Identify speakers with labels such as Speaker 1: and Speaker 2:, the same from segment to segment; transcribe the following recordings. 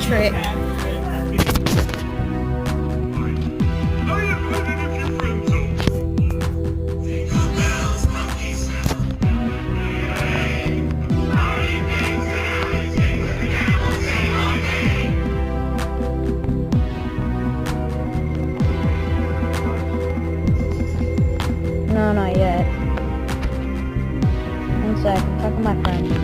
Speaker 1: trick. No, not yet. One sec, I'm talking to my friend.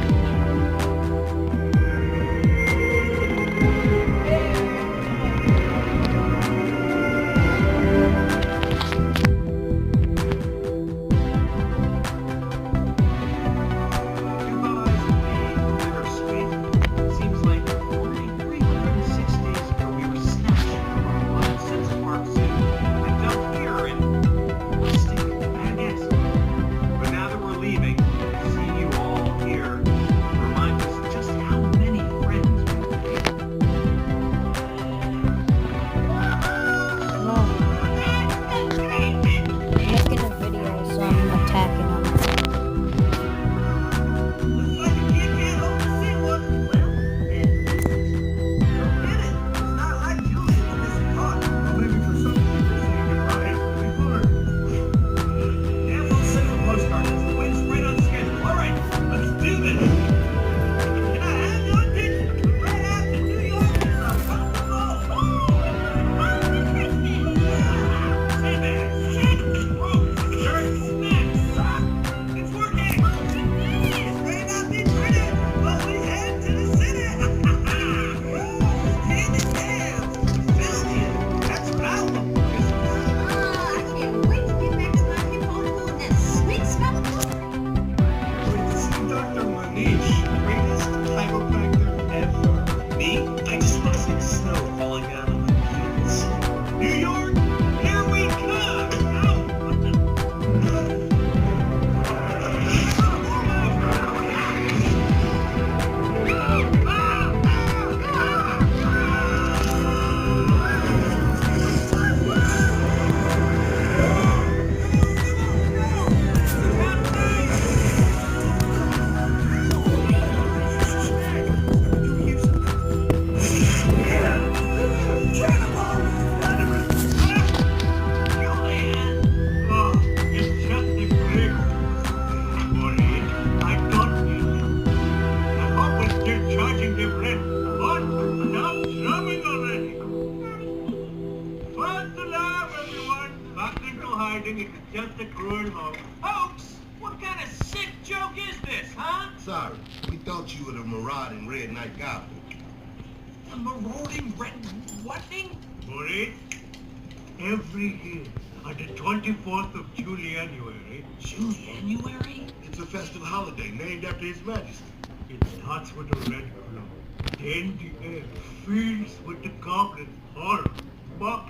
Speaker 2: It's just a cruel hoax. What kind of sick joke is this, huh?
Speaker 3: Sorry, we thought you were the marauding Red Knight Goblin.
Speaker 2: The marauding red what thing? Maurice, every year on the 24th of Julianuary. Julianuary?
Speaker 3: It's a festive holiday named after His Majesty.
Speaker 2: It starts with a red glow. Then the air fills with the goblin's horror.